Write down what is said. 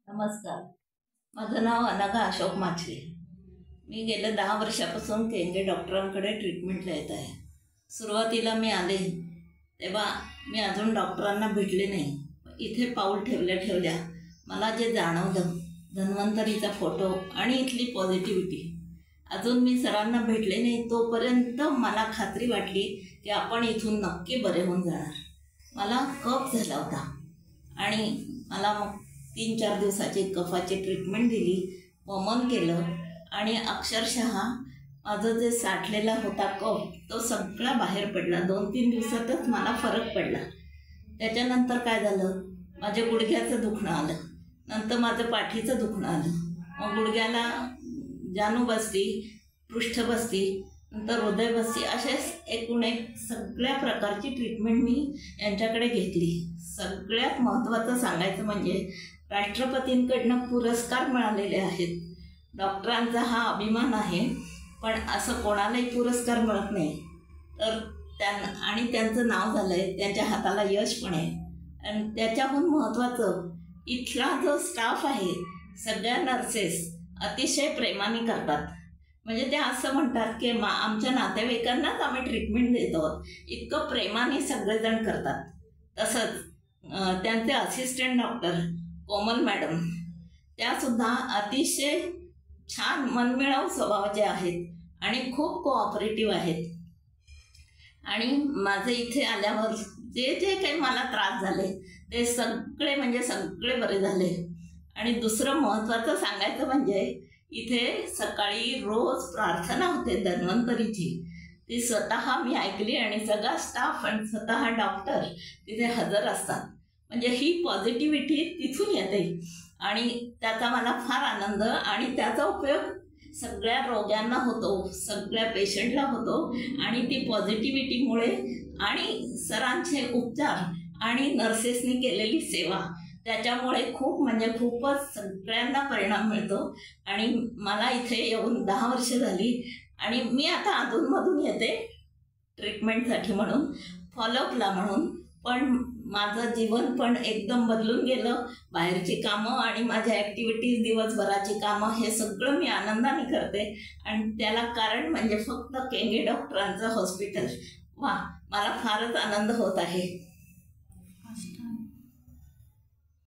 नमस्कार, माझं नाव अनघा अशोक माचले। मी गेल्या 10 वर्षापासून केंगे डॉक्टरांकडे ट्रीटमेंटला येत आहे। सुरुवातीला मी आले तेव्हा मी अजून डॉक्टरांना भेटले नाही। इथे पाऊल ठेवल्या मला जे जाणवलं, धन्वंतरीचा फोटो आणि इथली पॉझिटिव्हिटी, अजून मी सरांना भेटले नाही तोपर्यंत मला खात्री वाटली की आपण इथून नक्की बरे होऊन जाणार। मला कफ झाला होता आणि मला मग 3-4 दिवसाची कफाची ट्रीटमेंट दिली, वमन केलं आणि अक्षरशः माझं जे साठलेला होता कफ तो सगळा बाहेर पडला। 2-3 दिवसातच मला फरक पडला। त्याच्यानंतर काय झालं, माझ्या गुडघ्याचं दुखणं आलं, नंतर माझं पाठीचं दुखणं आलं, मग गुडघ्याला जानू बसली, पृष्ठ बसली, नंतर हृदय बसली, असेच एकूण एक सगळ्या प्रकारची ट्रीटमेंट मी यांच्याकडे घेतली। सगळ्यात महत्त्वाचं सांगायचं म्हणजे राष्ट्रपतींकडनं पुरस्कार मिळालेले आहेत। डॉक्टरांचा हा अभिमान आहे, पण असं कोणालाही पुरस्कार मिळत नाही। तर त्यांचं नाव झालं आहे, त्यांच्या हाताला यश पण आहे। आणि त्याच्याहून महत्त्वाचं इथला जो स्टाफ आहे, सगळ्या नर्सेस अतिशय प्रेमाने करतात। म्हणजे ते असं म्हणतात की आमच्या नातेवाईकांनाच आम्ही ट्रीटमेंट देतो, इतकं प्रेमाने सगळेजण करतात। तसंच त्यांचे असिस्टंट डॉक्टर कोमल मॅडम, त्यासुद्धा अतिशय छान मनमिळावू स्वभावाचे आहेत आणि खूप कोऑपरेटिव्ह आहेत। आणि माझे इथे आल्यावर जे जे काही मला त्रास झाले ते सगळे बरे झाले। आणि दुसरं महत्त्वाचं सांगायचं म्हणजे इथे सकाळी रोज प्रार्थना होते धन्वंतरीची, ती स्वतः मी ऐकली आणि सगळा स्टाफ आणि स्वतः डॉक्टर तिथे हजर असतात। म्हणजे ही पॉझिटिव्हिटी तिथून येते आणि त्याचा मला फार आनंद आणि त्याचा उपयोग सगळ्या रोग्यांना होतो, सगळ्या पेशंटला होतो। आणि ती पॉझिटिव्हिटीमुळे आणि सरांचे उपचार आणि नर्सेसनी केलेली सेवा, त्याच्यामुळे खूपच सगळ्यांना परिणाम मिळतो। आणि मला इथे येऊन 10 वर्ष झाली आणि मी आता अधूनमधून येते ट्रीटमेंटसाठी म्हणून, फॉलोअपला म्हणून, पण माझं जीवन पण एकदम बदलून गेलं। बाहेरची कामं आणि माझ्या ॲक्टिव्हिटीज, दिवसभराची कामं, हे सगळं मी आनंदाने करते आणि त्याला कारण म्हणजे फक्त केंगे डॉक्टरांचं हॉस्पिटल। वा, मला फारच आनंद होत आहे।